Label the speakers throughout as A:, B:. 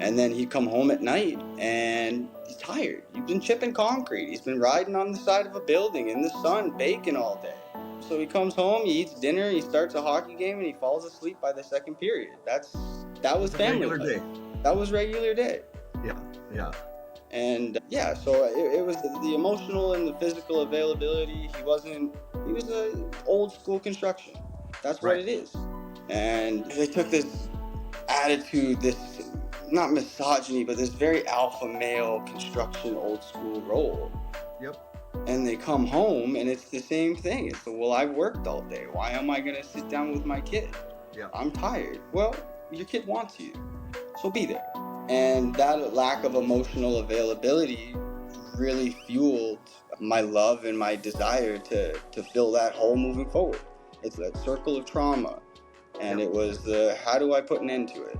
A: And then he'd come home at night and he's tired. He's been chipping concrete. He's been riding on the side of a building in the sun, baking all day. So he comes home, he eats dinner, he starts a hockey game, and he falls asleep by the second period. That was family
B: regular
A: life.
B: day.
A: That was regular day.
B: Yeah.
A: And so it was the emotional and the physical availability. He was a old school construction. That's what it is. And they took this attitude, this not misogyny, but this very alpha male construction old school role.
B: Yep.
A: And they come home and it's the same thing. It's well, I've worked all day. Why am I gonna sit down with my kid?
B: Yeah.
A: I'm tired. Well, your kid wants you, so be there. And that lack of emotional availability really fueled my love and my desire to fill that hole moving forward. It's that circle of trauma. And it was how do I put an end to it?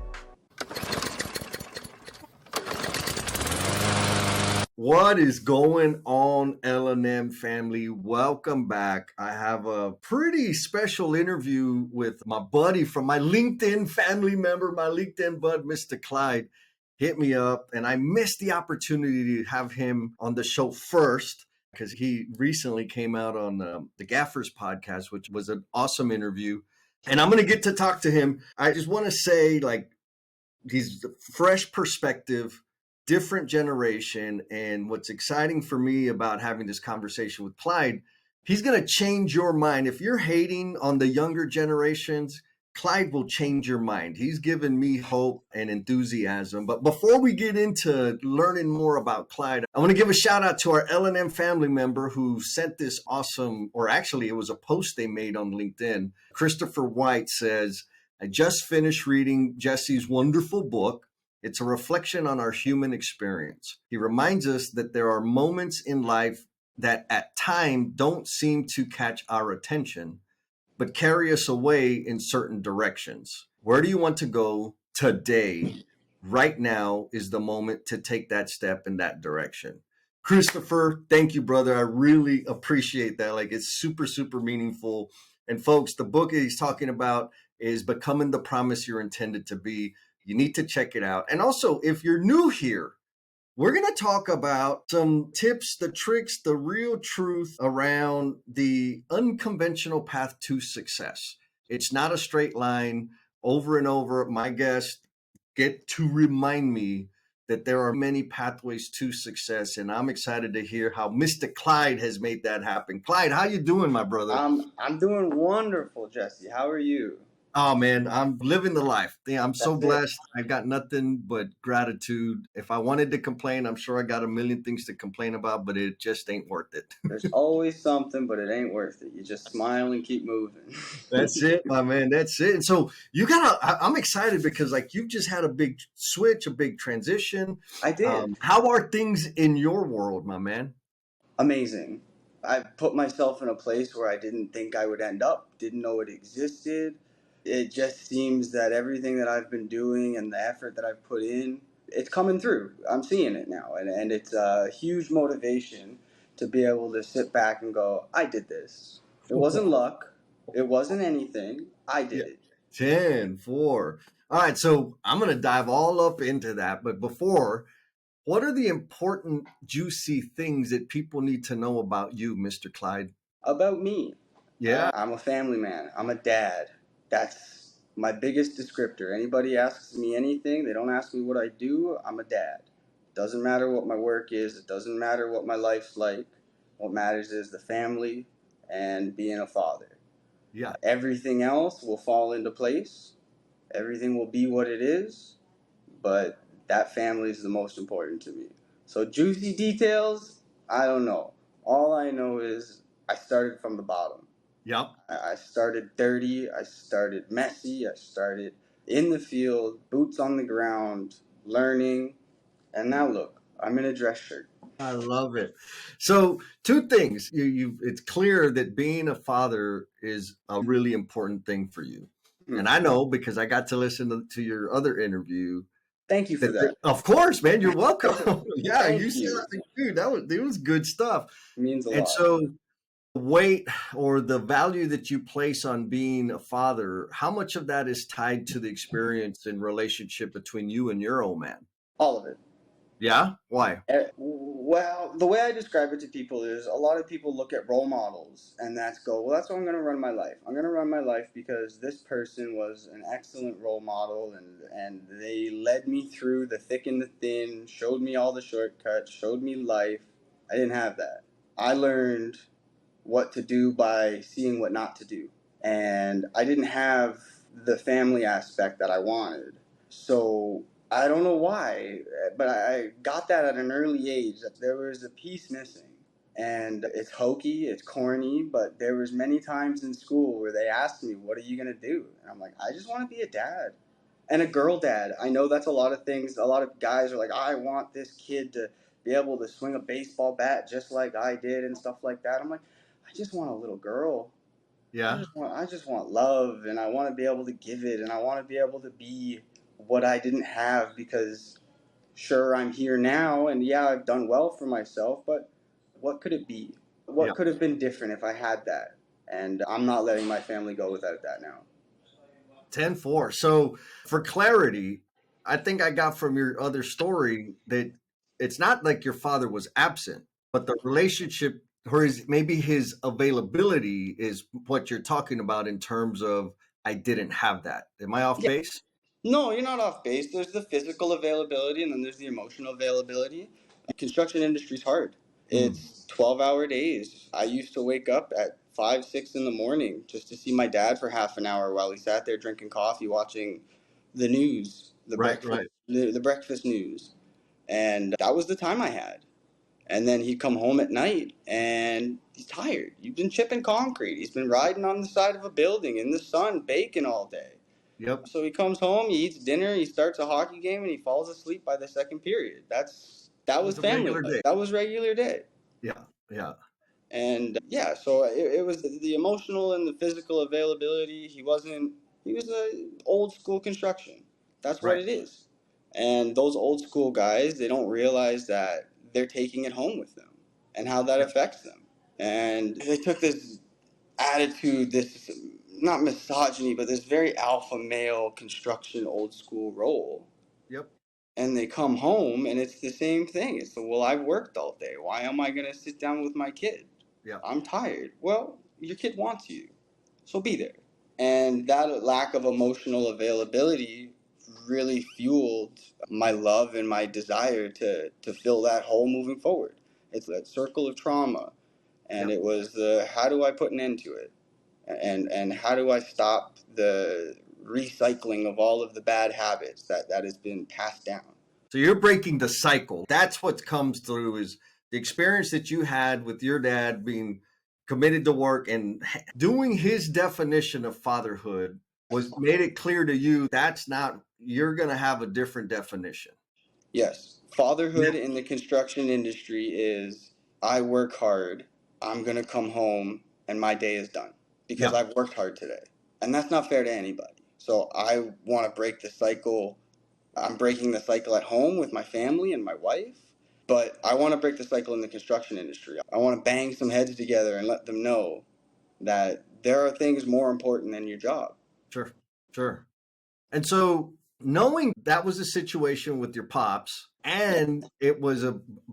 B: What is going on, L&M family? Welcome back. I have a pretty special interview with my buddy from my LinkedIn family member, my LinkedIn bud, Mr. Clyde. Hit me up, and I missed the opportunity to have him on the show first because he recently came out on the Gaffers podcast, which was an awesome interview. And I'm going to get to talk to him. I just want to say, he's a fresh perspective, different generation. And what's exciting for me about having this conversation with Clyde, he's going to change your mind. If you're hating on the younger generations, Clyde will change your mind. He's given me hope and enthusiasm. But before we get into learning more about Clyde, I want to give a shout out to our L&M family member who sent this awesome, or actually it was a post they made on LinkedIn. Christopher White says, I just finished reading Jesse's wonderful book. It's a reflection on our human experience. He reminds us that there are moments in life that at times don't seem to catch our attention, but carry us away in certain directions. Where do you want to go today? Right now is the moment to take that step in that direction. Christopher, thank you, brother. I really appreciate that. It's super, super meaningful. And folks, the book he's talking about is Becoming the Promise You're Intended to Be. You need to check it out. And also, if you're new here, we're going to talk about some tips, the tricks, the real truth around the unconventional path to success. It's not a straight line. Over and over, my guests get to remind me that there are many pathways to success, and I'm excited to hear how Mr. Clyde has made that happen. Clyde, how you doing, my brother?
A: I'm doing wonderful, Jesse. How are you?
B: Oh, man, I'm living the life. I'm so blessed. I've got nothing but gratitude. If I wanted to complain, I'm sure I got a million things to complain about, but it just ain't worth it.
A: There's always something, but it ain't worth it. You just smile and keep moving.
B: That's it, my man. That's it. And so I'm excited because you've just had a big switch, a big transition.
A: I did.
B: How are things in your world, my man?
A: Amazing. I put myself in a place where I didn't think I would end up, didn't know it existed. It just seems that everything that I've been doing and the effort that I've put in, it's coming through. I'm seeing it now. And it's a huge motivation to be able to sit back and go, I did this. It wasn't luck. It wasn't anything. I did it.
B: 10, 4. All right, so I'm going to dive all up into that. But before, what are the important, juicy things that people need to know about you, Mr. Clyde?
A: About me?
B: Yeah.
A: I'm a family man. I'm a dad. That's my biggest descriptor. Anybody asks me anything, they don't ask me what I do, I'm a dad. Doesn't matter what my work is. It doesn't matter what my life's like. What matters is the family and being a father.
B: Yeah.
A: Everything else will fall into place. Everything will be what it is. But that family is the most important to me. So juicy details, I don't know. All I know is I started from the bottom.
B: Yep.
A: I started dirty. I started messy. I started in the field, boots on the ground, learning. And now look, I'm in a dress shirt.
B: I love it. So 2 things. It's clear that being a father is a really important thing for you. Mm-hmm. And I know because I got to listen to your other interview.
A: Thank you for that.
B: Of course, man. You're welcome. Yeah, you said, dude, it was good stuff.
A: It means a lot.
B: And so weight or the value that you place on being a father, how much of that is tied to the experience and relationship between you and your old man?
A: All of it.
B: Yeah? Why?
A: Well, the way I describe it to people is a lot of people look at role models and that's go, well, that's what I'm going to run my life. I'm going to run my life because this person was an excellent role model and they led me through the thick and the thin, showed me all the shortcuts, showed me life. I didn't have that. I learned what to do by seeing what not to do. And I didn't have the family aspect that I wanted. So I don't know why, but I got that at an early age. That there was a piece missing, and it's hokey, it's corny, but there was many times in school where they asked me, "What are you gonna do?" And I'm like, "I just want to be a dad." And a girl dad. I know that's a lot of things. A lot of guys are like, I want this kid to be able to swing a baseball bat just like I did and stuff like that. I'm like, I just want a little girl.
B: Yeah.
A: I just want love and I want to be able to give it and I want to be able to be what I didn't have because sure I'm here now and yeah, I've done well for myself, but what could it be?
B: Yeah.
A: What could have been different if I had that? And I'm not letting my family go without that now.
B: 10-4. So, for clarity, I think I got from your other story that it's not like your father was absent, but the relationship or maybe his availability is what you're talking about in terms of I didn't have that. Am I off
A: Yeah.
B: base?
A: No, you're not off base. There's the physical availability and then there's the emotional availability. Construction industry's hard.
B: Mm,
A: It's 12-hour days. I used to wake up at 5, 6 in the morning just to see my dad for half an hour while he sat there drinking coffee, watching the news,
B: right, right.
A: the breakfast news. And that was the time I had. And then he'd come home at night and he's tired. You've been chipping concrete. He's been riding on the side of a building in the sun, baking all day.
B: Yep.
A: So he comes home, he eats dinner, he starts a hockey game, and he falls asleep by the second period. That
B: It
A: was
B: was a
A: family
B: regular
A: life.
B: day.
A: That was regular day.
B: Yeah, yeah,
A: And yeah, so it was the emotional and the physical availability. He wasn't. He was a old school construction. That's what
B: right.
A: it is. And those old school guys, they don't realize that they're taking it home with them and how that
B: Yep,
A: affects them. And they took this attitude, this not misogyny, but this very alpha male construction old school role.
B: yep,
A: And they come home and it's the same thing. It's the, well, I've worked all day. Why am I going to sit down with my kid?
B: yep,
A: I'm tired. Well, your kid wants you, so be there. And that lack of emotional availability really fueled my love and my desire to fill that hole moving forward. It's that circle of trauma. And
B: yep.
A: it was the how do I put an end to it? And how do I stop the recycling of all of the bad habits that has been passed down?
B: So you're breaking the cycle. That's what comes through is the experience that you had with your dad being committed to work and doing his definition of fatherhood was made it clear to you that's not you're going to have a different definition.
A: Yes,
B: Yeah.
A: fatherhood in the construction industry is I work hard, I'm going to come home, and my day is done because
B: Yeah.
A: I've worked hard today. And that's not fair to anybody. So I want to break the cycle. I'm breaking the cycle at home with my family and my wife, but I want to break the cycle in the construction industry. I want to bang some heads together and let them know that there are things more important than your job.
B: Sure. Sure. And so knowing that was a situation with your pops
A: Yeah.
B: and it was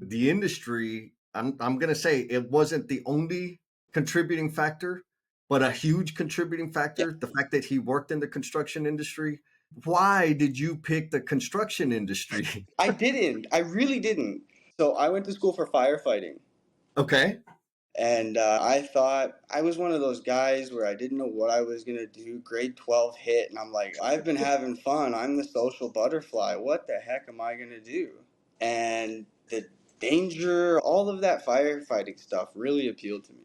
B: the industry, I'm going to say it wasn't the only contributing factor, but a huge contributing
A: Yeah.
B: factor, the fact that he worked in the construction industry. Why did you pick the construction industry?
A: I didn't. I really didn't. So I went to school for firefighting.
B: Okay.
A: And I thought I was one of those guys where I didn't know what I was going to do. Grade 12 hit, and I'm like, I've been having fun. I'm the social butterfly. What the heck am I going to do? And the danger, all of that firefighting stuff really appealed to me.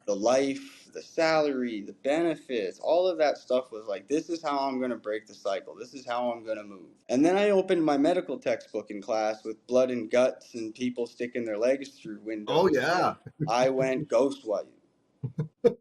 A: The life, the salary, the benefits, all of that stuff was like, this is how I'm going to break the cycle. This is how I'm going to move. And then I opened my medical textbook in class with blood and guts and people sticking their legs through
B: Oh
A: windows.
B: yeah.
A: I went ghost white.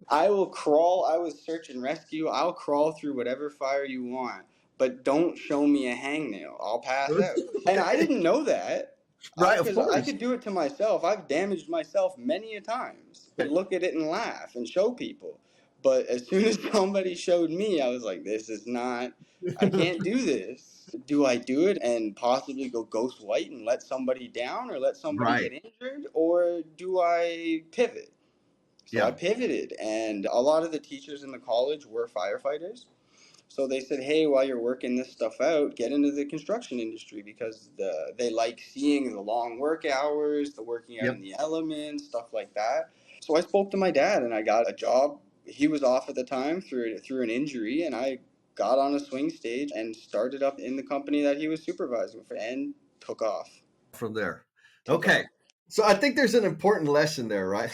A: I will crawl. I was search and rescue. I'll crawl through whatever fire you want, but don't show me a hangnail. I'll pass out. And I
B: Okay.
A: didn't know that.
B: Right, of
A: Because I
B: course.
A: could do it to myself. I've damaged myself many a times. Could look at it and laugh and show people. But as soon as somebody showed me, I was like, this is not, I can't do this. Do I do it and possibly go ghost white and let somebody down or let somebody
B: Right.
A: get injured? Or do I pivot? So I
B: Yeah.
A: pivoted, and a lot of the teachers in the college were firefighters. So they said, hey, while you're working this stuff out, get into the construction industry because they like seeing the long work hours, the working out
B: Yep.
A: in the elements, stuff like that. So I spoke to my dad and I got a job. He was off at the time through an injury, and I got on a swing stage and started up in the company that he was supervising for and took off.
B: From there.
A: Took
B: Okay.
A: off.
B: So I think there's an important lesson there, right?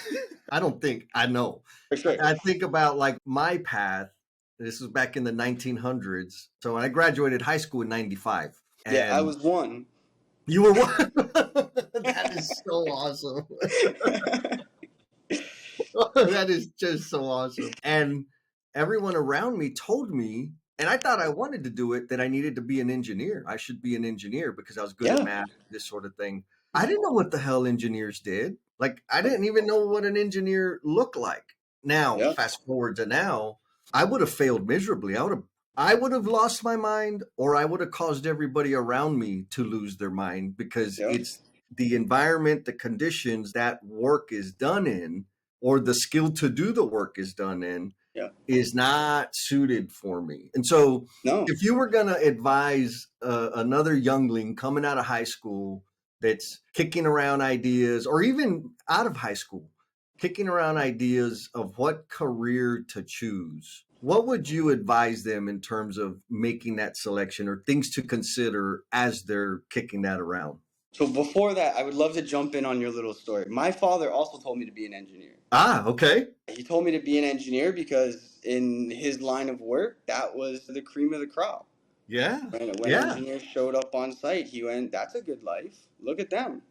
B: I don't think, I know.
A: For sure.
B: I think about like my path. This was back in the 1900s. So I graduated high school in 95.
A: Yeah, I
B: And
A: was one.
B: you were one. That is so awesome. That is just so awesome. And everyone around me told me, and I thought I wanted to do it, that I needed to be an engineer. I should be an engineer because I was good at
A: Yeah.
B: math, this sort of thing. I didn't know what the hell engineers did. Like, I didn't even know what an engineer looked like. Now,
A: Yeah.
B: fast forward to now, I would have failed miserably. I would have lost my mind, or I would have caused everybody around me to lose their mind because
A: Yeah.
B: it's the environment, the conditions that work is done in, or the skill to do the work is done in,
A: Yeah.
B: is not suited for me. And so,
A: No.
B: if you were going to advise another youngling coming out of high school that's kicking around ideas, or even out of high school, kicking around ideas of what career to choose, what would you advise them in terms of making that selection or things to consider as they're kicking that around?
A: So before that, I would love to jump in on your little story. My father also told me to be an engineer.
B: Ah, okay.
A: He told me to be an engineer because in his line of work, that was the cream of the crop.
B: Yeah.
A: When
B: Yeah.
A: engineers showed up on site, he went, "That's a good life. Look at them.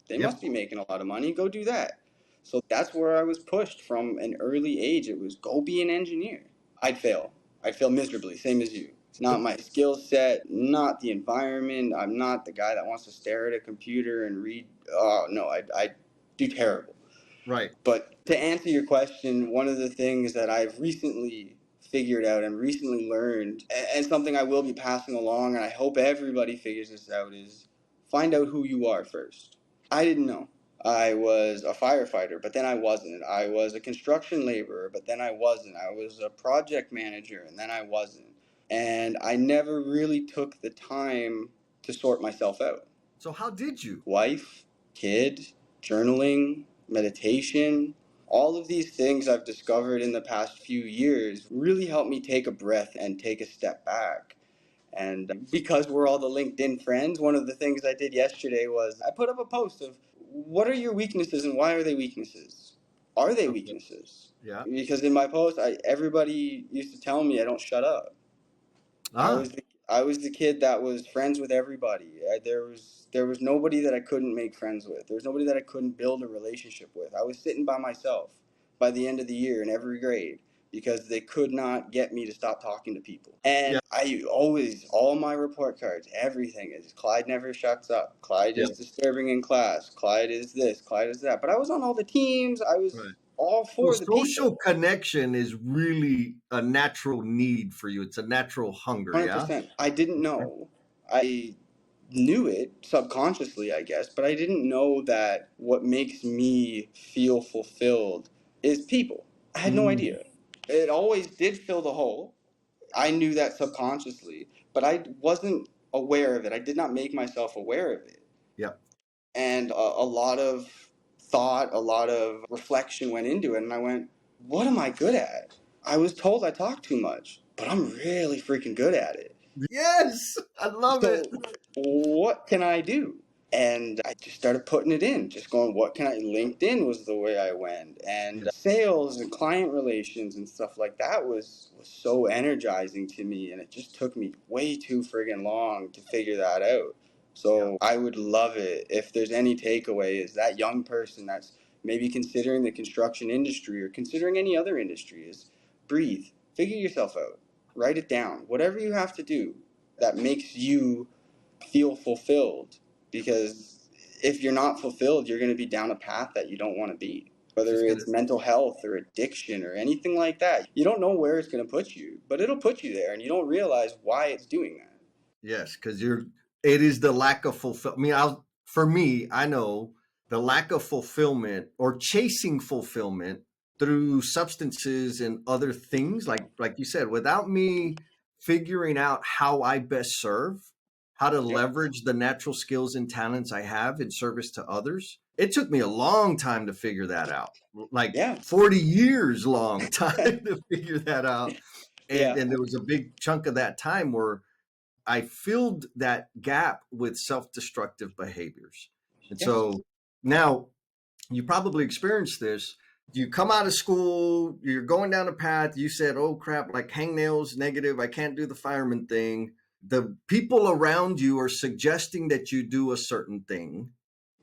A: They
B: Yep.
A: must be making a lot of money. Go do that." So that's where I was pushed from an early age. It was go be an engineer. I'd fail. I'd fail miserably, same as you. It's not my skill set, not the environment. I'm not the guy that wants to stare at a computer and read. Oh, no, I'd do terrible.
B: Right.
A: But to answer your question, one of the things that I've recently figured out and recently learned, and something I will be passing along, and I hope everybody figures this out, is find out who you are first. I didn't know. I was a firefighter, but then I wasn't. I was a construction laborer, but then I wasn't. I was a project manager, and then I wasn't. And I never really took the time to sort myself out.
B: So, how did you?
A: Wife, kid, journaling, meditation, all of these things I've discovered in the past few years really helped me take a breath and take a step back. And because we're all the LinkedIn friends, one of the things I did yesterday was I put up a post of what are your weaknesses and why are they weaknesses? Are they
B: Okay.
A: weaknesses?
B: Yeah.
A: Because in my post, everybody used to tell me I don't shut up. I
B: Ah,
A: was the I was the kid that was friends with everybody. There was nobody that I couldn't make friends with. There was nobody that I couldn't build a relationship with. I was sitting by myself by the end of the year in every grade because they could not get me to stop talking to people.
B: yeah.
A: And I always all my report cards, everything is Clyde never shuts up. Clyde
B: Yeah.
A: is disturbing in class. Clyde is this. Clyde is that. But I was on all the teams. I was
B: Right.
A: all
B: So
A: for the
B: social
A: people.
B: connection is really a natural need for you. It's a natural hunger, yeah?
A: 100%. I didn't know. I knew it subconsciously, I guess, but I didn't know that what makes me feel fulfilled is people. I had no
B: Mm,
A: idea. It always did fill the hole. I knew that subconsciously, but I wasn't aware of it. I did not make myself aware of it.
B: yeah.
A: And a lot of thought, a lot of reflection went into it, and I went, what am I good at? I was told I talk too much, but I'm really freaking good at it.
B: Yes, I love it.
A: So what can I do? And I just started putting it in, just going, what can I? LinkedIn was the way I went, and
B: Yeah.
A: sales and client relations and stuff like that was so energizing to me, and it just took me way too friggin' long to figure that out.
B: Yeah.
A: So I would love it if there's any takeaway is that young person that's maybe considering the construction industry or considering any other industry is breathe, figure yourself out, write it down, whatever you have to do that makes you feel fulfilled because if you're not fulfilled, you're going to be down a path that you don't want to be. Whether
B: Just gonna
A: it's mental health or addiction or anything like that, you don't know where it's going to put you, but it'll put you there, and you don't realize why it's doing that.
B: Yes, because you're. It is the lack of fulfillment. I mean, for me, I know the lack of fulfillment or chasing fulfillment through substances and other things, like you said, without me figuring out how I best serve, how to
A: Yep.
B: leverage the natural skills and talents I have in service to others. It took me a long time to figure that out, like
A: Yeah.
B: 40 years long time to figure that out. And
A: Yeah.
B: and there was a big chunk of that time where I filled that gap with self-destructive behaviors. And
A: Yes.
B: so now you probably experienced this. You come out of school, you're going down a path, you said, oh crap, like hangnails, negative, I can't do the fireman thing. The people around you are suggesting that you do a certain thing.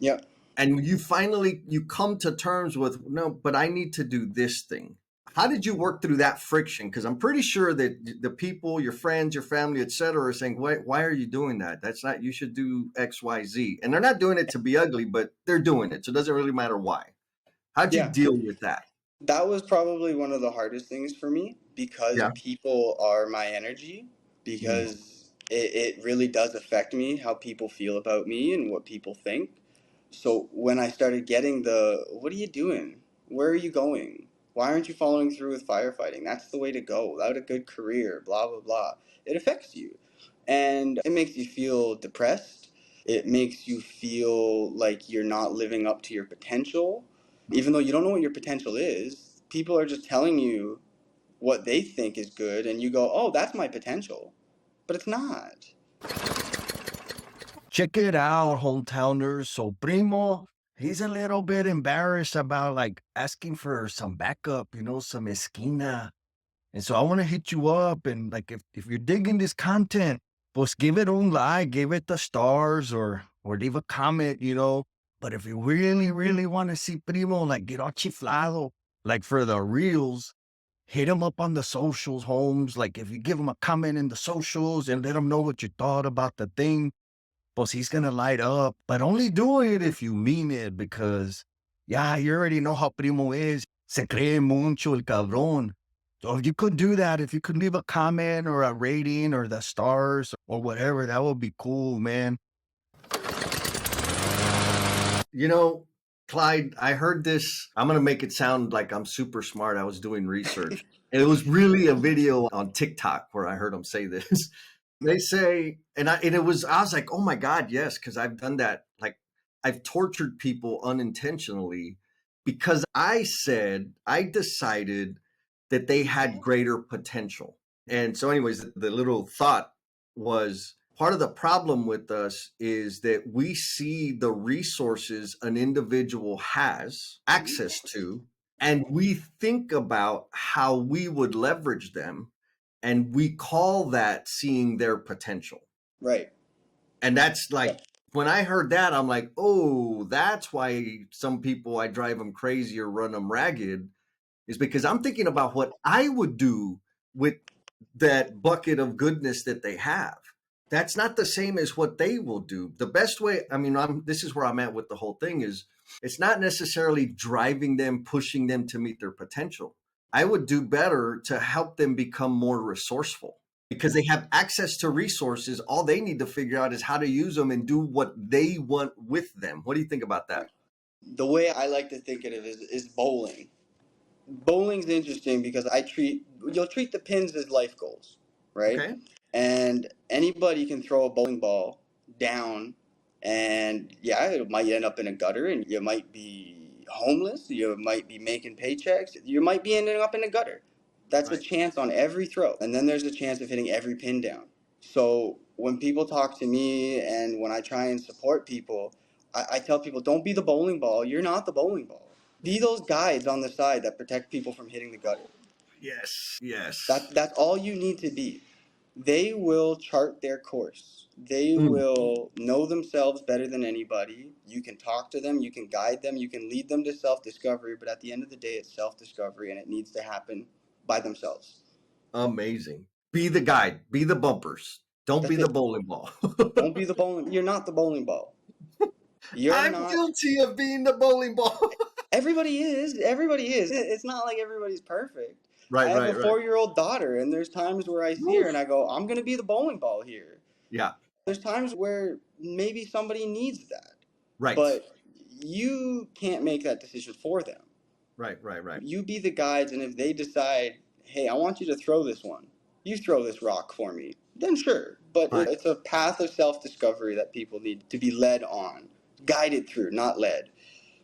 A: Yep.
B: And you come to terms with, no, but I need to do this thing. How did you work through that friction? Because I'm pretty sure that the people, your friends, your family, et cetera, are saying, why are you doing that? That's not, you should do X, Y, Z. And they're not doing it to be ugly, but they're doing it. So it doesn't really matter why. How'd you
A: Yeah.
B: deal with that?
A: That was probably one of the hardest things for me because
B: Yeah.
A: people are my energy,
B: Mm.
A: because it really does affect me how people feel about me and what people think. So when I started getting the, what are you doing? Where are you going? Why aren't you following through with firefighting? That's the way to go. Without a good career, blah, blah, blah. It affects you. And it makes you feel depressed. It makes you feel like you're not living up to your potential. Even though you don't know what your potential is, people are just telling you what they think is good, and you go, oh, that's my potential. But it's not.
C: Check it out, hometowners. So Primo, he's a little bit embarrassed about like asking for some backup, some esquina. And so I want to hit you up and like if you're digging this content, pues give it un like, give it the stars or leave a comment. But if you really, really want to see Primo like get all chiflado, like for the reels, hit him up on the socials, Holmes. Like if you give him a comment in the socials and let him know what you thought about the thing, pues he's gonna light up, but only do it if you mean it because, yeah, you already know how Primo is. Se cree mucho el cabrón. So if you could do that, if you could leave a comment or a rating or the stars or whatever, that would be cool, man.
B: You know, Clyde, I heard this. I'm going to make it sound like I'm super smart. I was doing research. And it was really a video on TikTok where I heard him say this. They say, I was like, oh my God, yes, because I've done that. Like, I've tortured people unintentionally because I decided that they had greater potential. And so, anyways, the little thought was part of the problem with us is that we see the resources an individual has access to, and we think about how we would leverage them, and we call that seeing their potential.
A: Right.
B: And that's like, when I heard that, I'm like, oh, that's why some people, I drive them crazy or run them ragged, is because I'm thinking about what I would do with that bucket of goodness that they have. That's not the same as what they will do. The best way, I mean, this is where I'm at with the whole thing, is it's not necessarily driving them, pushing them to meet their potential. I would do better to help them become more resourceful because they have access to resources. All they need to figure out is how to use them and do what they want with them. What do you think about that?
A: The way I like to think of it is bowling. Bowling's interesting because you'll treat the pins as life goals, right?
B: Okay.
A: And anybody can throw a bowling ball down, and yeah, it might end up in a gutter, and you might be homeless, you might be making paychecks, you might be ending up in a gutter. That's a
B: Right.
A: chance on every throw, and then there's a chance of hitting every pin down. So when people talk to me and when I try and support people, I tell people, don't be the bowling ball. You're not the bowling ball. Be those guides on the side that protect people from hitting the gutter.
B: Yes. Yes.
A: That's all you need to be. They will chart their course. They
B: Mm.
A: will know themselves better than anybody. You can talk to them, you can guide them, you can lead them to self-discovery, but at the end of the day, it's self-discovery, and it needs to happen by themselves.
B: Amazing. Be the guide, be the bumpers. Don't be
A: That's
B: the
A: it.
B: bowling ball.
A: Don't be the bowling. You're not the bowling ball. You're
B: I'm
A: not.
B: guilty of being the bowling ball.
A: Everybody is. Everybody is. It's not like everybody's perfect. I
B: Right,
A: have a
B: right, right.
A: 4-year-old daughter, and there's times where I see her
B: Woof.
A: and I go, I'm going to be the bowling ball here.
B: Yeah,
A: There's times where maybe somebody needs that,
B: right,
A: but you can't make that decision for them.
B: right, right, right.
A: You be the guides, and if they decide, hey, I want you to throw this one, you throw this rock for me, then sure. But
B: Right.
A: it's a path of self discovery that people need to be led on, guided through, not led.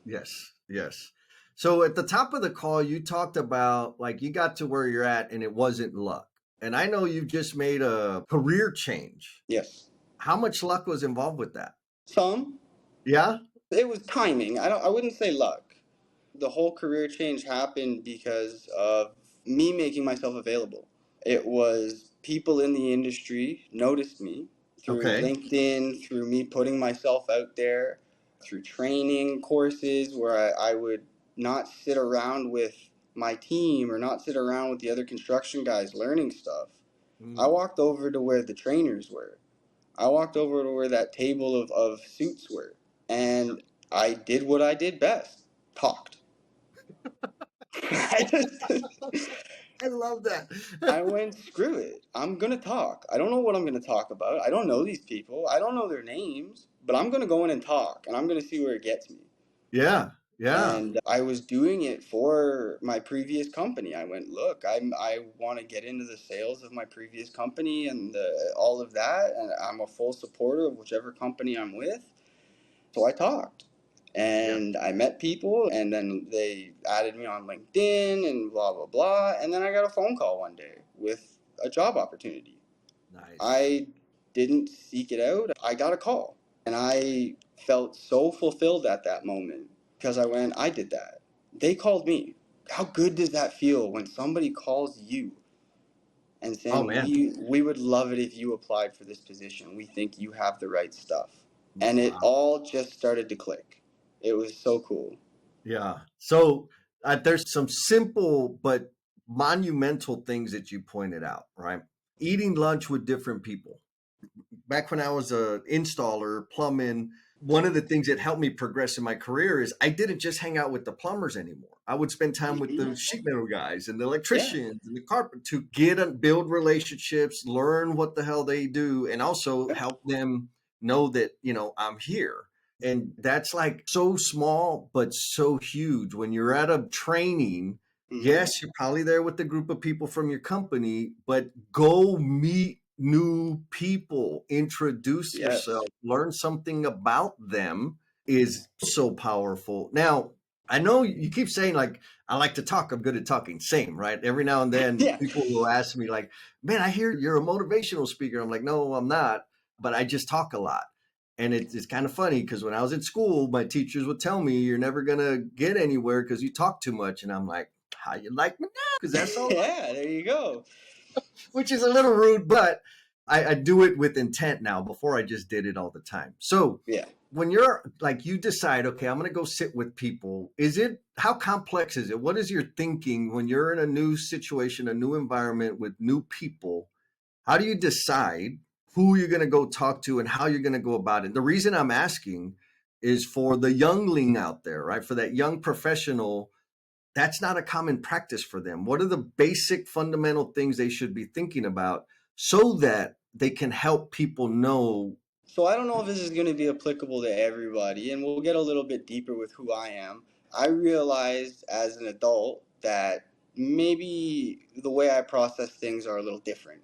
B: Yes, yes. So at the top of the call, you talked about like you got to where you're at and it wasn't luck. And I know you just made a career change.
A: Yes.
B: How much luck was involved with that?
A: Some.
B: Yeah.
A: It was timing. I wouldn't say luck. The whole career change happened because of me making myself available. It was people in the industry noticed me through
B: Okay.
A: LinkedIn, through me putting myself out there, through training courses where I would not sit around with my team or not sit around with the other construction guys learning stuff. I
B: Mm.
A: walked over to where the trainers were. I walked over to where that table of suits were. And I did what I did best, talked. I just
B: I love that.
A: I went, screw it. I'm gonna talk. I don't know what I'm gonna talk about. I don't know these people. I don't know their names, but I'm gonna go in and talk, and I'm gonna see where it gets me.
B: Yeah. Yeah.
A: And I was doing it for my previous company. I went, look, I want to get into the sales of my previous company and all of that, and I'm a full supporter of whichever company I'm with. So I talked
B: Yeah.
A: and I met people, and then they added me on LinkedIn and blah, blah, blah. And then I got a phone call one day with a job opportunity.
B: Nice.
A: I didn't seek it out. I got a call and I felt so fulfilled at that moment because I went, I did that. They called me. How good does that feel when somebody calls you and
B: Oh
A: saying,
B: man.
A: we would love it if you applied for this position. We think you have the right stuff. And it
B: Wow.
A: all just started to click. It was so cool.
B: Yeah. So there's some simple but monumental things that you pointed out, right? Eating lunch with different people. Back when I was a installer, plumbing, one of the things that helped me progress in my career is I didn't just hang out with the plumbers anymore. I would spend time with the
A: Mm-hmm.
B: sheet metal guys and the
A: Yeah.
B: electricians and the carpenter to get and build relationships, learn what the hell they do, and also
A: Yeah.
B: help them know that, I'm here. And that's like so small, but so huge. When you're at a training,
A: Mm-hmm.
B: yes, you're probably there with a group of people from your company, but go meet new people, introduce
A: Yes.
B: yourself, learn something about them is so powerful. Now, I know you keep saying like I like to talk, I'm good at talking. Same, right? Every now and then
A: Yeah.
B: people will ask me like, "Man, I hear you're a motivational speaker." I'm like, "No, I'm not, but I just talk a lot." And it's kind of funny because when I was in school, my teachers would tell me, "You're never gonna get anywhere because you talk too much." And I'm like, "How you like me now?" Because that's all
A: Yeah. There you go.
B: which is a little rude, but I do it with intent now. Before I just did it all the time. So
A: Yeah.
B: when you're like, you decide, okay, I'm going to go sit with people. How complex is it? What is your thinking when you're in a new situation, a new environment with new people? How do you decide who you're going to go talk to and how you're going to go about it? The reason I'm asking is for the youngling out there, right? For that young professional, that's not a common practice for them. What are the basic fundamental things they should be thinking about so that they can help people know?
A: So I don't know if this is going to be applicable to everybody, and we'll get a little bit deeper with who I am. I realized as an adult that maybe the way I process things are a little different.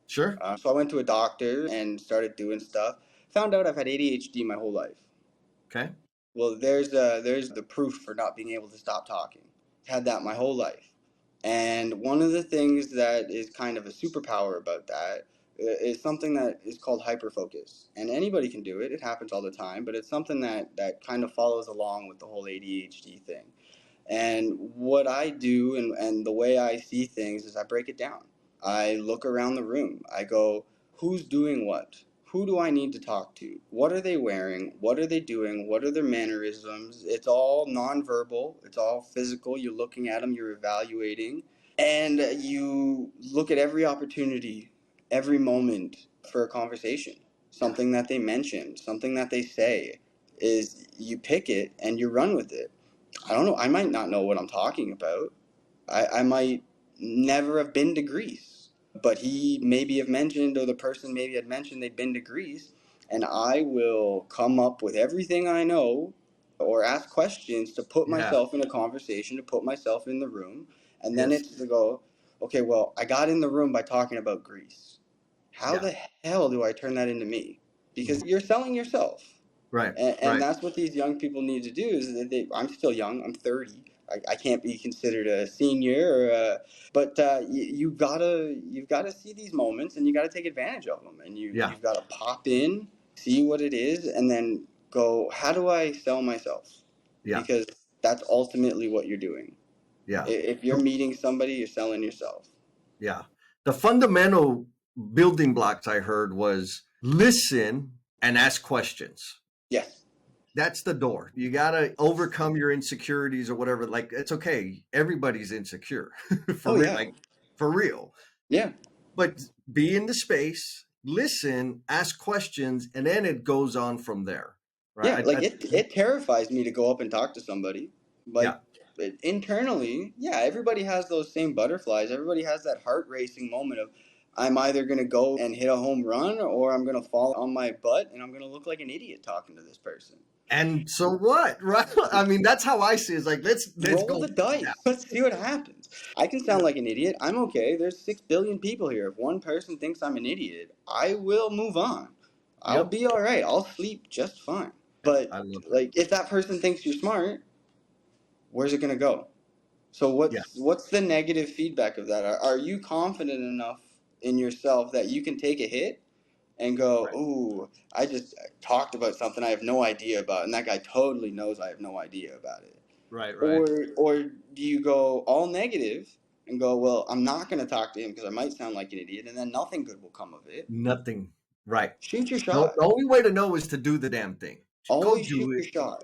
B: Sure.
A: So I went to a doctor and started doing stuff. Found out I've had ADHD my whole life.
B: Okay.
A: Well, there's the proof for not being able to stop talking. Had that my whole life. And one of the things that is kind of a superpower about that is something that is called hyperfocus. And anybody can do it. It happens all the time, but it's something that kind of follows along with the whole ADHD thing. And what I do and the way I see things is I break it down. I look around the room. I go, who's doing what? Who do I need to talk to? What are they wearing? What are they doing? What are their mannerisms? It's all nonverbal, it's all physical. You're looking at them, you're evaluating, and you look at every opportunity, every moment for a conversation.
B: Yeah.
A: Something that they mention, something that they say. is you pick it and you run with it. I don't know. I might not know what I'm talking about. I might never have been to Greece, but he maybe have mentioned, or the person maybe had mentioned they'd been to Greece, and I will come up with everything I know or ask questions to put
B: Yeah.
A: myself in a conversation, to put myself in the room, and then
B: Yes.
A: it's to go, okay, well, I got in the room by talking about Greece. How
B: Yeah.
A: the hell do I turn that into me? Because you're selling yourself.
B: Right.
A: And
B: Right.
A: that's what these young people need to do. Is that I'm still young. I'm 30. I can't be considered a senior, but you've gotta see these moments and you gotta take advantage of them. And
B: Yeah.
A: you've got to pop in, see what it is, and then go. How do I sell myself?
B: Yeah.
A: Because that's ultimately what you're doing.
B: Yeah.
A: If you're meeting somebody, you're selling yourself.
B: Yeah. The fundamental building blocks I heard was listen and ask questions.
A: Yes.
B: That's the door. You got to overcome your insecurities or whatever. Like, it's okay. Everybody's insecure for
A: Oh
B: real.
A: yeah.
B: Like, for real.
A: Yeah.
B: But be in the space, listen, ask questions, and then it goes on from there.
A: Yeah,
B: Right.
A: like it terrifies me to go up and talk to somebody.
B: Yeah.
A: Like internally, yeah, everybody has those same butterflies. Everybody has that heart racing moment of I'm either going to go and hit a home run or I'm going to fall on my butt and I'm going to look like an idiot talking to this person.
B: And so what? Right. I mean, that's how I see it. It's like, let's
A: Roll
B: go.
A: the dice. Let's see what happens. I can sound
B: Yeah.
A: like an idiot. I'm okay. There's 6 billion people here. If one person thinks I'm an idiot, I will move on. I'll
B: Yep.
A: be all right. I'll sleep just fine. But
B: I love that.
A: like if that person thinks you're smart, where's it going to go? So
B: Yeah.
A: what's the negative feedback of that? Are you confident enough in yourself that you can take a hit and go,
B: Right.
A: "Ooh, I just talked about something I have no idea about, and that guy totally knows I have no idea about it."
B: Right. Right.
A: Or do you go all negative and go, "Well, I'm not going to talk to him because I might sound like an idiot, and then nothing good will come of it."
B: Nothing. Right.
A: Shoot your
B: No,
A: shot.
B: the only way to know is to do the damn thing. Go
A: Always
B: do
A: shoot
B: it.
A: your shot.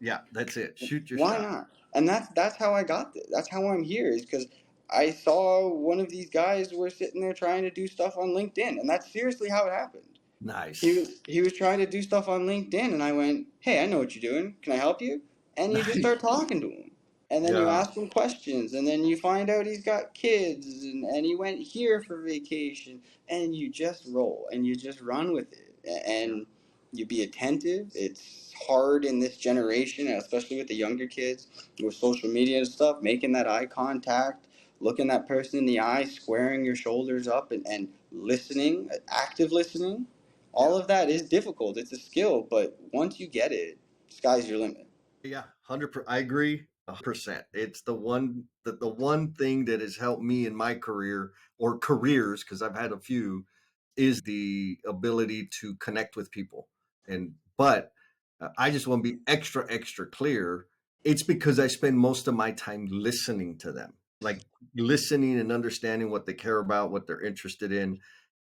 B: Yeah, that's it. Shoot your
A: Why
B: shot.
A: not? And that's how I got this. That's how I'm here, is because I saw one of these guys were sitting there trying to do stuff on LinkedIn, and that's seriously how it happened.
B: Nice.
A: He was trying to do stuff on LinkedIn, and I went, "Hey, I know what you're doing. Can I help you?" And you just
B: Nice.
A: start talking to him, and then you
B: Yeah.
A: ask him questions, and then you find out he's got kids, and he went here for vacation, and you just roll and you just run with it,
B: Yeah.
A: and you be attentive. It's hard in this generation, especially with the younger kids, with social media and stuff, making that eye contact, looking that person in the eye, squaring your shoulders up, and listening, active listening. All
B: Yeah.
A: of that is difficult. It's a skill, but once you get it, sky's your limit.
B: Yeah. 100%. I agree. 100%. It's the one thing that has helped me in my career or careers, because I've had a few, is the ability to connect with people. But I just want to be extra clear. It's because I spend most of my time listening to them, like listening and understanding what they care about, what they're interested in.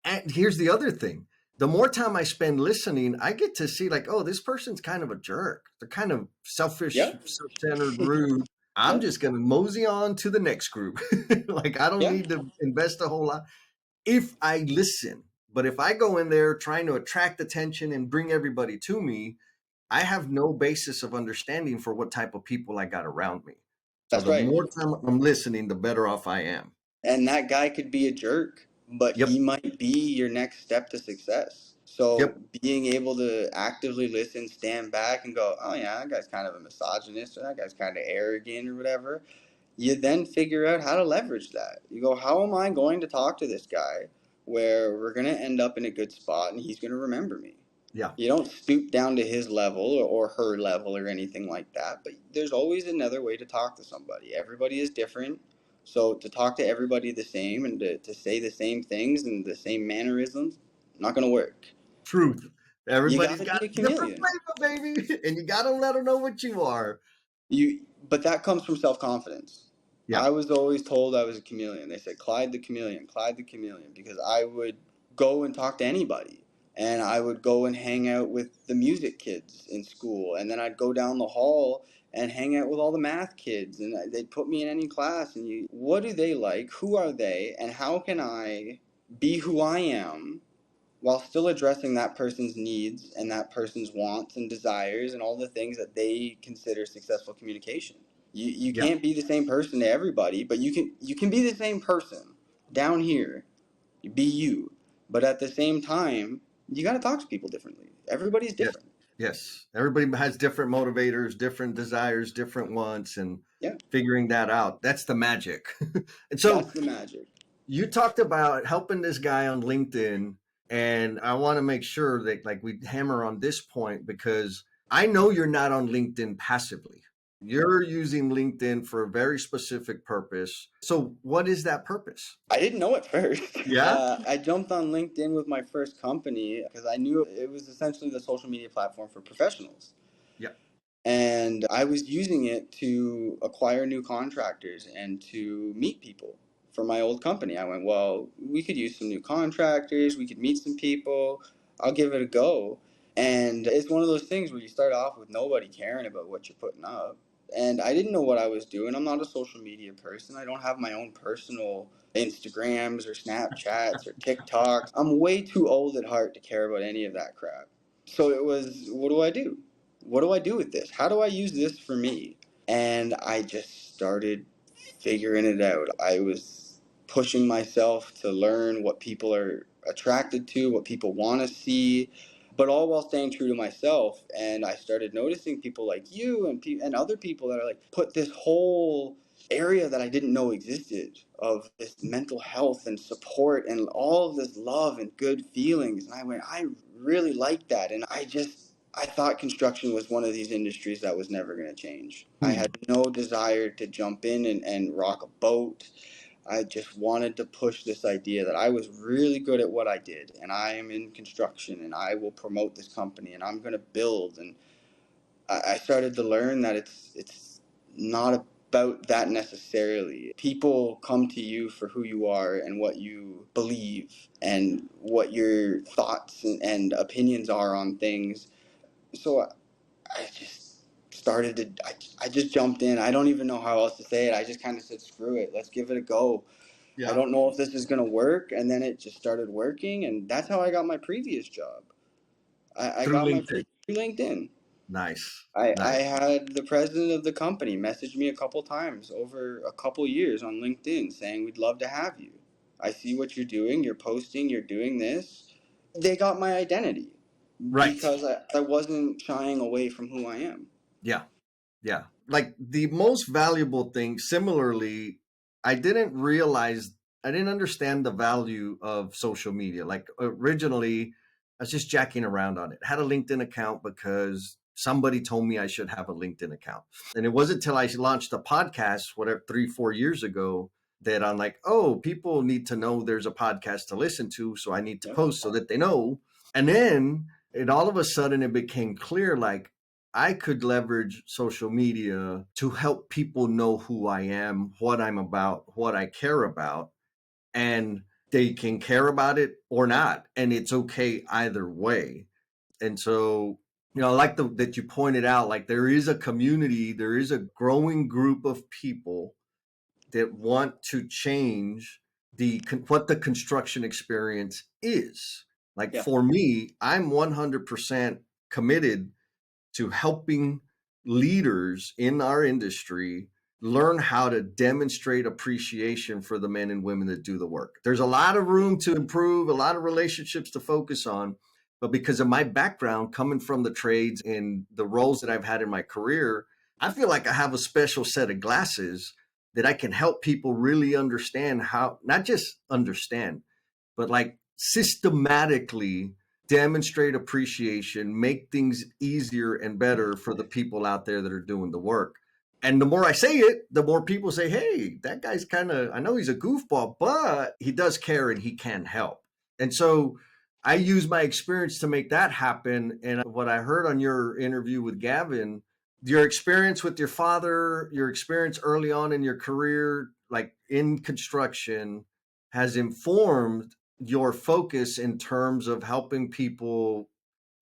B: And here's the other thing. The more time I spend listening, I get to see like, oh, this person's kind of a jerk. They're kind of selfish,
A: Yep.
B: self-centered, rude. I'm
A: Yep.
B: just going to mosey on to the next group. Like, I don't
A: Yeah.
B: need to invest a whole lot if I listen. But if I go in there trying to attract attention and bring everybody to me, I have no basis of understanding for what type of people I got around me. So
A: That's
B: the
A: right.
B: more time I'm listening, the better off I am.
A: And that guy could be a jerk, but
B: Yep.
A: he might be your next step to success. So
B: Yep.
A: being able to actively listen, stand back and go, "Oh yeah, that guy's kind of a misogynist, or that guy's kind of arrogant or whatever." You then figure out how to leverage that. You go, "How am I going to talk to this guy where we're going to end up in a good spot and he's going to remember me?"
B: Yeah.
A: You don't stoop down to his level or her level or anything like that, but there's always another way to talk to somebody. Everybody is different. So to talk to everybody the same and to say the same things and the same mannerisms, not going to work.
B: Truth.
A: You got
B: Everybody's
A: to
B: got
A: be a
B: a different
A: chameleon.
B: flavor, baby. And you got to let them know what you are.
A: But that comes from self-confidence.
B: Yeah.
A: I was always told I was a chameleon. They said Clyde the chameleon, Clyde the chameleon, because I would go and talk to anybody. And I would go and hang out with the music kids in school. And then I'd go down the hall and hang out with all the math kids. And they'd put me in any class. And what do they like? Who are they? And how can I be who I am while still addressing that person's needs and that person's wants and desires and all the things that they consider successful communication. You
B: Yeah.
A: can't be the same person to everybody, but you can be the same person down here. Be you. But at the same time, you got to talk to people differently. Everybody's
B: Yes.
A: different.
B: Yes. Everybody has different motivators, different desires, different wants, and
A: Yeah,
B: figuring that out. That's the magic. And so
A: that's the magic.
B: you talked about helping this guy on LinkedIn, and I want to make sure that like we hammer on this point because I know you're not on LinkedIn passively. You're using LinkedIn for a very specific purpose. So what is that purpose?
A: I didn't know at first.
B: Yeah?
A: I jumped on LinkedIn with my first company because I knew it was essentially the social media platform for professionals.
B: Yeah.
A: And I was using it to acquire new contractors and to meet people for my old company. I went, well, we could use some new contractors, we could meet some people, I'll give it a go. And it's one of those things where you start off with nobody caring about what you're putting up. And I didn't know what I was doing. I'm not a social media person. I don't have my own personal Instagrams or Snapchats or TikToks. I'm way too old at heart to care about any of that crap. So it was, what do I do? What do I do with this? How do I use this for me? And I just started figuring it out. I was pushing myself to learn what people are attracted to, what people want to see, but all while staying true to myself. And I started noticing people like you and other people that are like put this whole area that I didn't know existed of this mental health and support and all of this love and good feelings. And I went, I really like that. And I thought construction was one of these industries that was never going to change. I had no desire to jump in and rock a boat. I just wanted to push this idea that I was really good at what I did, and I am in construction, and I will promote this company, and I'm going to build. And I started to learn that it's not about that necessarily. People come to you for who you are and what you believe and what your thoughts and opinions are on things. So I just started to, I just jumped in. I don't even know how else to say it. I just kind of said, screw it, let's give it a go. I
B: Yeah.
A: don't know if this is going to work. And then it just started working. And that's how I got my previous job. I
B: Through
A: got my
B: LinkedIn.
A: through LinkedIn.
B: Nice.
A: I
B: Nice.
A: had the president of the company message me a couple times over a couple years on LinkedIn saying, we'd love to have you. I see what you're doing. You're posting, you're doing this. They got my identity
B: Right.
A: because I wasn't shying away from who I am.
B: Yeah. Yeah. Like the most valuable thing, similarly, I didn't realize, I didn't understand the value of social media. Like originally, I was just jacking around on it. I had a LinkedIn account because somebody told me I should have a LinkedIn account. And it wasn't until I launched a podcast, whatever, 3, 4 years ago, that I'm like, oh, people need to know there's a podcast to listen to. So I need to
A: Yep.
B: post so that they know. And then it all of a sudden it became clear like, I could leverage social media to help people know who I am, what I'm about, what I care about, and they can care about it or not. And it's okay either way. And so, I like that you pointed out, like there is a community, there is a growing group of people that want to change what the construction experience is. Like
A: Yeah.
B: for me, I'm 100% committed to helping leaders in our industry learn how to demonstrate appreciation for the men and women that do the work. There's a lot of room to improve, a lot of relationships to focus on, but because of my background coming from the trades and the roles that I've had in my career, I feel like I have a special set of glasses that I can help people really understand how, not just understand, but like systematically demonstrate appreciation, make things easier and better for the people out there that are doing the work. And the more I say it, the more people say, hey, that guy's kind of, I know he's a goofball, but he does care and he can help. And so I use my experience to make that happen. And what I heard on your interview with Gavin, your experience with your father, your experience early on in your career, like in construction, has informed your focus in terms of helping people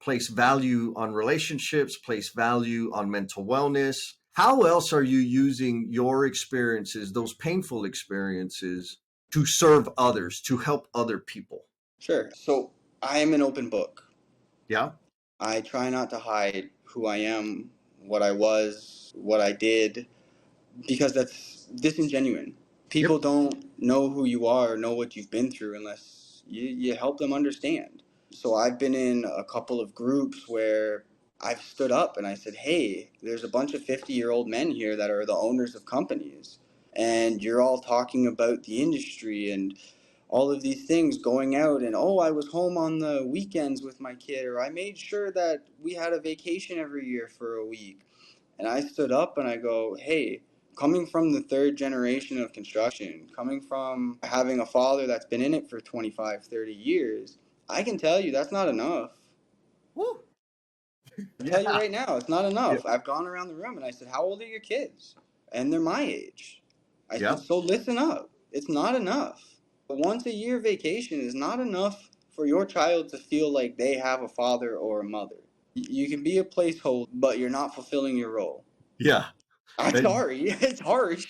B: place value on relationships, place value on mental wellness. How else are you using your experiences, those painful experiences, to serve others, to help other people?
A: Sure. So I am an open book.
B: Yeah.
A: I try not to hide who I am, what I was, what I did, because that's disingenuous. People
B: Yep.
A: don't know who you are, know what you've been through unless you help them understand. So I've been in a couple of groups where I've stood up and I said, hey, there's a bunch of 50-year-old men here that are the owners of companies. And you're all talking about the industry and all of these things, going out and, oh, I was home on the weekends with my kid, or I made sure that we had a vacation every year for a week. And I stood up and I go, hey, coming from the third generation of construction, coming from having a father that's been in it for 25, 30 years, I can tell you that's not enough.
B: Woo.
A: I'll tell you
B: Yeah.
A: right now, it's not
B: Yep.
A: enough. I've gone around the room and I said, how old are your kids? And they're my age. I said,
B: Yep.
A: so listen up. It's not enough. A once a year vacation is not enough for your child to feel like they have a father or a mother. You can be a placeholder, but you're not fulfilling your role.
B: Yeah.
A: I'm
B: And
A: sorry, it's harsh.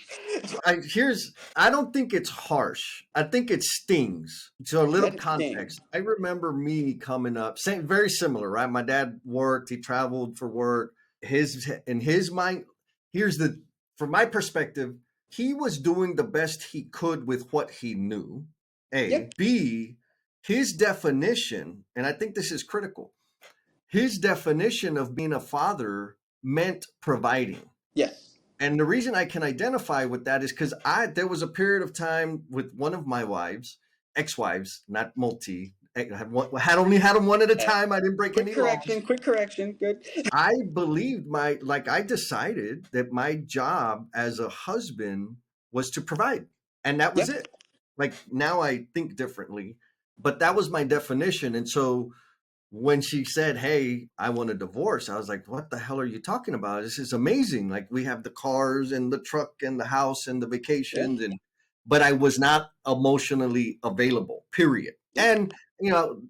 B: I don't think it's harsh. I think it stings. So a little
A: Let it sting.
B: context. I remember me coming up, same, very similar, right? My dad worked, he traveled for work. In his mind, here's the, from my perspective, he was doing the best he could with what he knew. A.
A: Yep.
B: B, his definition, and I think this is critical, his definition of being a father meant providing.
A: Yes.
B: And the reason I can identify with that is because there was a period of time with one of my wives, ex-wives, not multi. Had only had them one at a time. I didn't break
A: Quick
B: any laws.
A: correction. Quick correction. Good.
B: I believed I decided that my job as a husband was to provide, and that was
A: Yep.
B: it. Like now I think differently, but that was my definition. And so when she said, "Hey, I want a divorce," I was like, "What the hell are you talking about? This is amazing. Like we have the cars and the truck and the house and the
A: Yeah.
B: vacations and but I was not emotionally available, period."
A: Yep.
B: And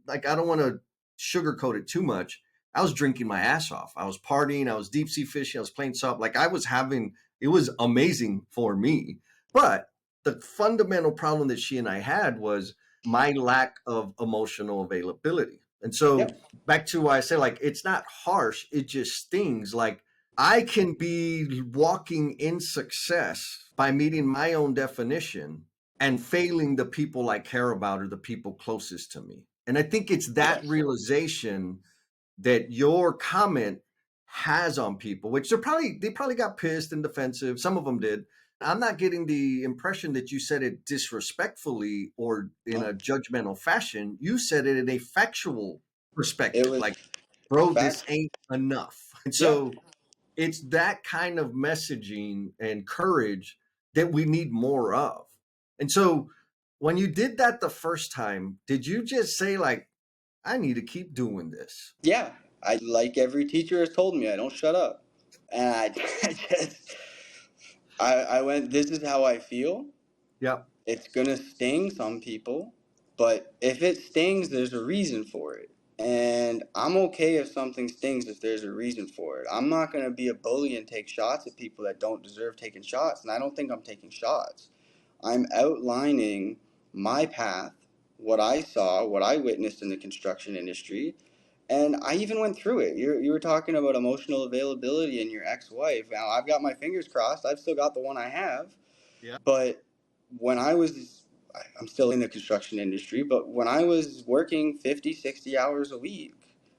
B: like I don't want to sugarcoat it too much. I was drinking my ass off. I was partying, I was deep sea fishing, I was playing soft. Like I was having it was amazing for me. But the fundamental problem that she and I had was my lack of emotional availability. And so
A: Yep.
B: back to why I say like it's not harsh, it just stings. Like I can be walking in success by meeting my own definition and failing the people I care about or the people closest to me. And I think it's that
A: Yes.
B: realization that your comment has on people, which they probably got pissed and defensive. Some of them did. I'm not getting the impression that you said it disrespectfully or in
A: No.
B: a judgmental fashion. You said it in a factual
A: It
B: perspective,
A: was
B: like, bro, this
A: fact.
B: ain't enough. And
A: Yeah.
B: so it's that kind of messaging and courage that we need more of. And so when you did that the first time, did you just say, like, I need to keep doing this?
A: Yeah. I like every teacher has told me I don't shut up, and I just I went. This is how I feel.
B: Yep.
A: It's gonna sting some people, but if it stings, there's a reason for it. And I'm okay if something stings if there's a reason for it. I'm not gonna be a bully and take shots at people that don't deserve taking shots, and I don't think I'm taking shots. I'm outlining my path, what I saw, what I witnessed in the construction industry, and I even went through it. You were talking about emotional availability and your ex wife. Now, I've got my fingers crossed. I've still got the one I have.
B: Yeah.
A: But when I'm still in the construction industry, but when I was working 50, 60 hours a week,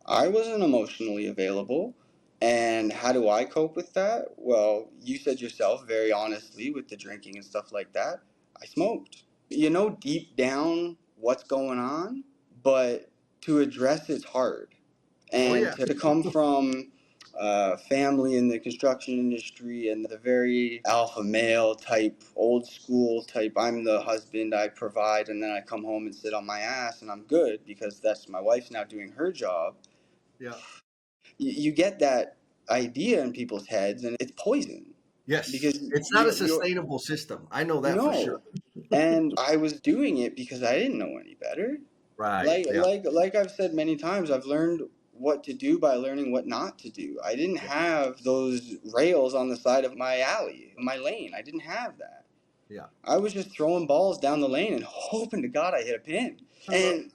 A: I wasn't emotionally available. And how do I cope with that? Well, you said yourself very honestly with the drinking and stuff like that. I smoked. You know deep down what's going on, but to address it's hard.
B: Oh
A: And
B: yeah.
A: to come from family in the construction industry and the very alpha male type, old school type, I'm the husband, I provide, and then I come home and sit on my ass and I'm good because that's my wife's now doing her job.
B: Yeah.
A: You get that idea in people's heads and it's poison
B: Yes.
A: because
B: It's not a
A: you're
B: sustainable system. I know that for sure.
A: no. And I was doing it because I didn't know any better.
B: Right.
A: like
B: Yeah.
A: like like I've said many times, I've learned what to do by learning what not to do. I didn't
B: Yeah.
A: have those rails on the side of my alley, my lane. I didn't have that.
B: Yeah.
A: I was just throwing balls down the lane and hoping to God I hit a pin.
B: I love
A: And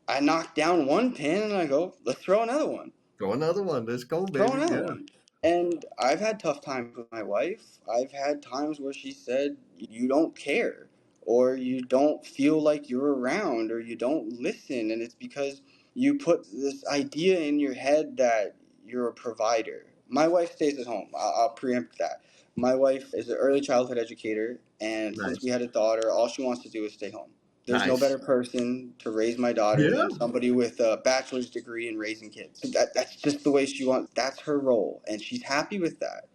A: I knock down one pin and I go, let's throw another one.
B: Throw another one. Let's go,
A: Throw
B: baby.
A: another
B: Yeah.
A: one. And I've had tough times with my wife. I've had times where she said, you don't care, or you don't feel like you're around, or you don't listen. And it's because you put this idea in your head that you're a provider. My wife stays at home. I'll preempt that. My wife is an early childhood educator, and since we
B: Nice.
A: had a daughter, all she wants to do is stay home. There's no
B: Nice.
A: better person to raise my daughter
B: Yeah.
A: than somebody with a bachelor's degree in raising kids. That's just the way she wants. That's her role, and she's happy with that.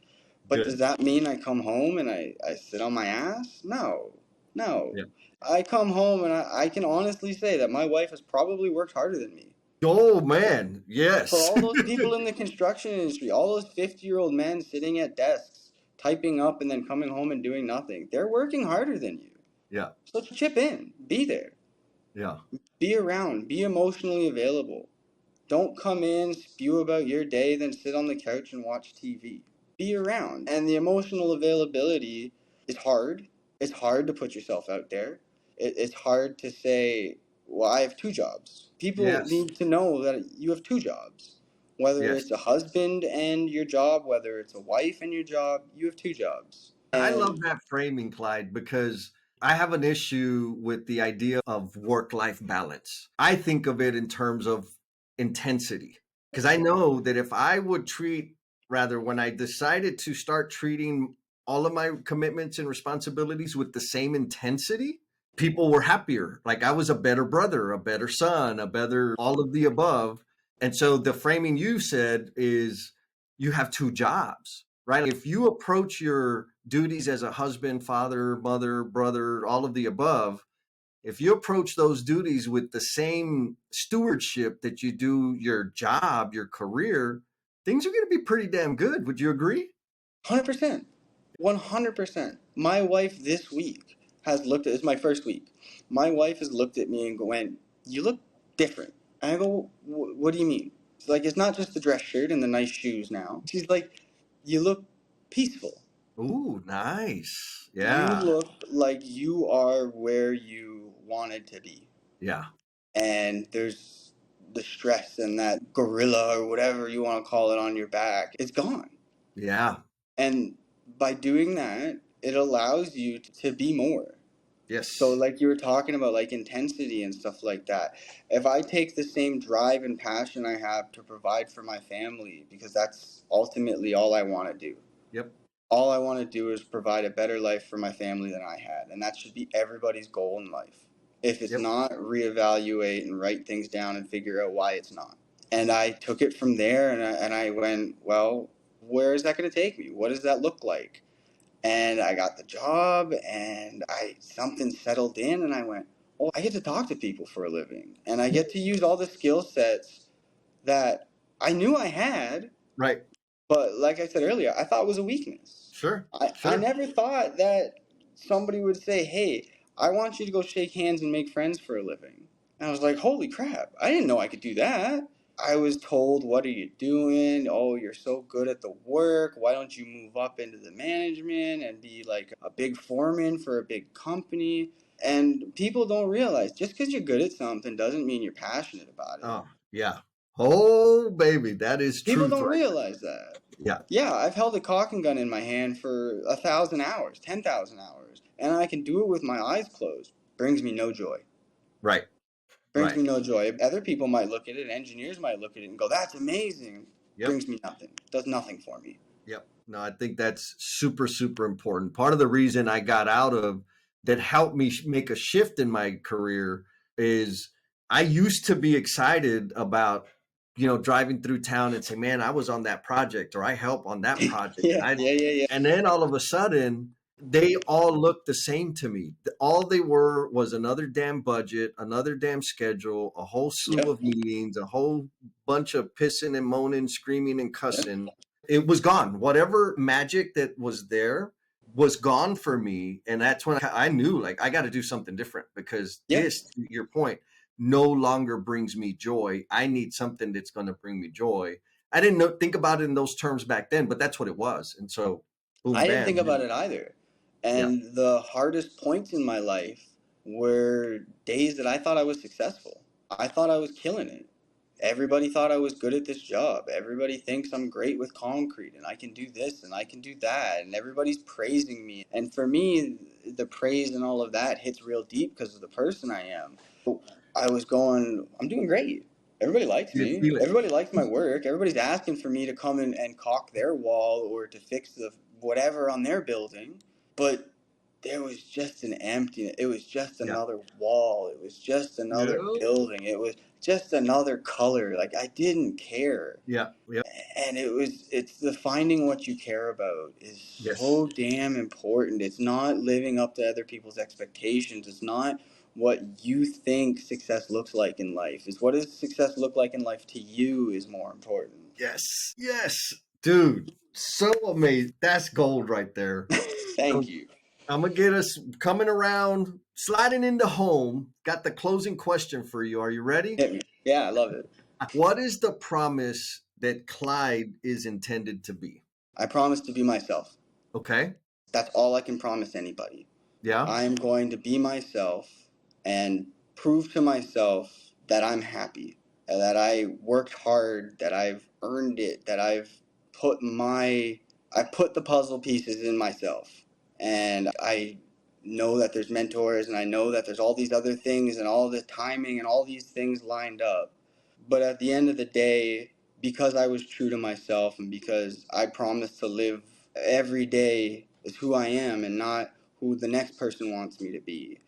A: But does
B: Good.
A: that mean I come home and I sit on my ass? No, no.
B: Yeah.
A: I come home and I can honestly say that my wife has probably worked harder than me.
B: Oh man.
A: For
B: Yes.
A: all those people in the construction industry, all those 50-year-old men sitting at desks, typing up and then coming home and doing nothing, they're working harder than you.
B: Yeah.
A: So chip in, be there.
B: Yeah.
A: Be around, be emotionally available. Don't come in, spew about your day, then sit on the couch and watch TV. Be around. And the emotional availability is hard. It's hard to put yourself out there. It's hard to say, well, I have two jobs. People
B: Yes.
A: need to know that you have two jobs. Whether
B: Yes.
A: it's a husband and your job, whether it's a wife and your job, you have two jobs.
B: I love
A: And
B: that framing, Clyde, because I have an issue with the idea of work life balance. I think of it in terms of intensity, because I know that if I would treat, rather, when I decided to start treating all of my commitments and responsibilities with the same intensity, people were happier. Like I was a better brother, a better son, a better all of the above. And so the framing you said is you have two jobs, right? If you approach your duties as a husband, father, mother, brother, all of the above, if you approach those duties with the same stewardship that you do your job, your career, things are going to be pretty damn good. Would you agree?
A: 100%. 100%. My wife this week has looked at, it's my first week. My wife has looked at me and went, you look different. And I go, what do you mean? She's like, it's not just the dress shirt and the nice shoes now. She's like, you look peaceful.
B: Ooh, nice.
A: You
B: Yeah.
A: look like you are where you wanted to be.
B: Yeah.
A: And there's the stress and that gorilla or whatever you want to call it on your back. It's gone.
B: Yeah.
A: And by doing that, it allows you to be more. So,
B: Yes.
A: like you were talking about, like intensity and stuff like that. If I take the same drive and passion I have to provide for my family, because that's ultimately all I want to do.
B: Yep.
A: All I want to do is provide a better life for my family than I had. And that should be everybody's goal in life. If it's
B: Yep.
A: not, reevaluate and write things down and figure out why it's not. And I took it from there and I went, well, where is that going to take me? What does that look like? And I got the job and I something settled in and I went, oh, I get to talk to people for a living and I get to use all the skill sets that I knew I had,
B: Right.
A: but like I said earlier, I thought it was a weakness.
B: Sure.
A: I
B: Sure.
A: never thought that somebody would say, hey, I want you to go shake hands and make friends for a living. And I was like, holy crap, I didn't know I could do that. I was told, what are you doing? Oh, you're so good at the work. Why don't you move up into the management and be like a big foreman for a big company? And people don't realize just because you're good at something doesn't mean you're passionate about it.
B: Oh, yeah. Oh, baby. That is
A: People
B: truth
A: don't
B: right
A: realize that.
B: there. Yeah.
A: Yeah, I've held a caulking gun in my hand for 1,000 hours, 10,000 hours, and I can do it with my eyes closed. Brings me no joy.
B: Right.
A: Brings
B: Right.
A: me no joy. Other people might look at it, engineers might look at it and go, that's amazing.
B: Yep.
A: Brings me nothing. Does nothing for me.
B: Yep. No, I think that's super, super important. Part of the reason I got out of that helped me make a shift in my career is I used to be excited about, driving through town and say, man, I was on that project or I help on that project.
A: Yeah, yeah, yeah, yeah.
B: And then all of a sudden, they all looked the same to me. All they were was another damn budget, another damn schedule, a whole slew
A: Yep,
B: of meetings, a whole bunch of pissing and moaning, screaming and
A: yep.
B: cussing. It was gone. Whatever magic that was there was gone for me. And that's when I knew, like, I got to do something different because
A: Yep.
B: this, to your point, no longer brings me joy. I need something that's going to bring me joy. I didn't think about it in those terms back then, but that's what it was. And so, boom,
A: I didn't think
B: bam.
A: about it either.
B: Yeah.
A: And the hardest points in my life were days that I thought I was successful. I thought I was killing it. Everybody thought I was good at this job. Everybody thinks I'm great with concrete and I can do this and I can do that. And everybody's praising me. And for me, the praise and all of that hits real deep because of the person I am. I was going, I'm doing great. Everybody likes
B: You
A: me.
B: feel it.
A: Everybody likes my work. Everybody's asking for me to come in and caulk their wall or to fix the whatever on their building. But there was just an emptiness. It was just
B: Yeah.
A: another wall. It was just
B: Yeah.
A: another building. It was just another color. Like I didn't care.
B: Yeah. Yeah.
A: And it's the finding what you care about is
B: Yes.
A: so damn important. It's not living up to other people's expectations. It's not what you think success looks like in life. It's what does success look like in life to you is more important.
B: Yes. Yes. Dude, so amazing. That's gold right there.
A: Thank
B: So
A: you.
B: I'm gonna get us coming around, sliding into home. Got the closing question for you. Are you ready?
A: Hit me. Yeah, I love it.
B: What is the promise that Clyde is intended to be?
A: I promise to be myself.
B: Okay.
A: That's all I can promise anybody.
B: Yeah.
A: I'm going to be myself and prove to myself that I'm happy, that I worked hard, that I've earned it, that I put the puzzle pieces in myself. And I know that there's mentors and I know that there's all these other things and all the timing and all these things lined up. But at the end of the day, because I was true to myself and because I promised to live every day as who I am and not who the next person wants me to be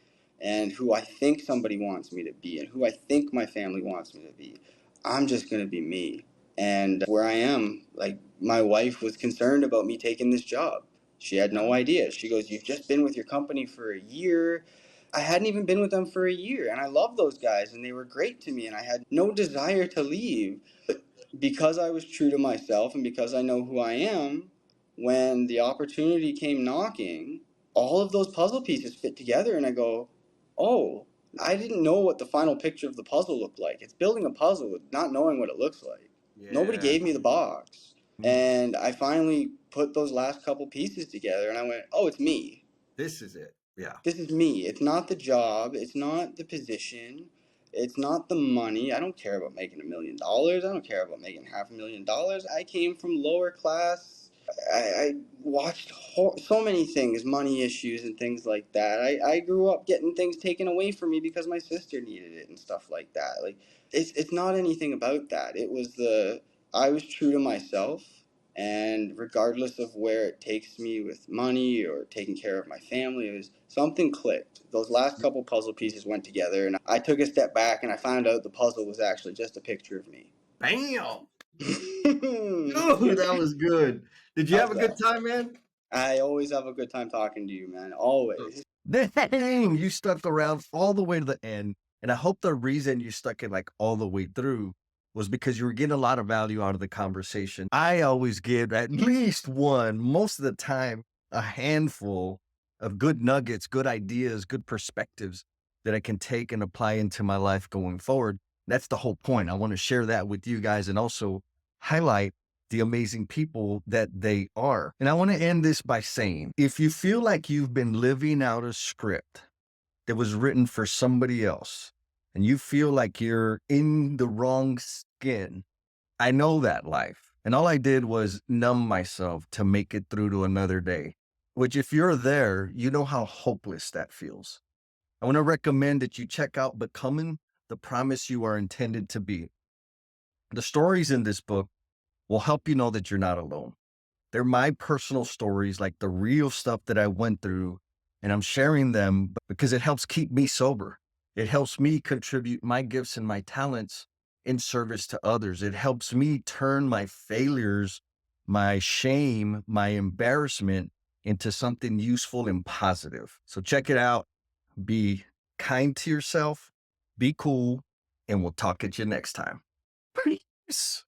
A: and who I think somebody wants me to be and who I think my family wants me to be, I'm just going to be me. And where I am, like my wife was concerned about me taking this job. She had no idea. She goes, "You've just been with your company for a year." I hadn't even been with them for a year, and I love those guys, and they were great to me, and I had no desire to leave. But because I was true to myself and because I know who I am, when the opportunity came knocking, all of those puzzle pieces fit together, and I go, oh, I didn't know what the final picture of the puzzle looked like. It's building a puzzle with not knowing what it looks like. Nobody
B: Yeah.
A: gave me the box.
B: Mm.
A: And I finally put those last couple pieces together, and I went, oh, it's me.
B: This is it. Yeah.
A: This is me. It's not the job. It's not the position. It's not the money. I don't care about making $1 million. I don't care about making $500,000. I came from lower class. I watched so many things, money issues and things like that. I grew up getting things taken away from me because my sister needed it and stuff like that. Like it's not anything about that. I was true to myself, and regardless of where it takes me with money or taking care of my family, it was something clicked. Those last couple puzzle pieces went together, and I took a step back and I found out the puzzle was actually just a picture of me.
B: Bam. Dude, that was good. Did you have
A: How's
B: a good
A: that?
B: time, man?
A: I always have a good time talking to you, man. Always.
C: Dang, you stuck around all the way to the end. And I hope the reason you stuck it like all the way through was because you were getting a lot of value out of the conversation. I always give at least one, most of the time, a handful of good nuggets, good ideas, good perspectives that I can take and apply into my life going forward. That's the whole point. I want to share that with you guys and also highlight the amazing people that they are. And I want to end this by saying, if you feel like you've been living out a script that was written for somebody else and you feel like you're in the wrong skin, I know that life. And all I did was numb myself to make it through to another day, which if you're there, you know how hopeless that feels. I want to recommend that you check out Becoming the Promise You Are Intended to Be. The stories in this book will help you know that you're not alone. They're my personal stories, like the real stuff that I went through, and I'm sharing them because it helps keep me sober. It helps me contribute my gifts and my talents in service to others. It helps me turn my failures, my shame, my embarrassment into something useful and positive. So check it out. Be kind to yourself, be cool, and we'll talk at you next time. Peace.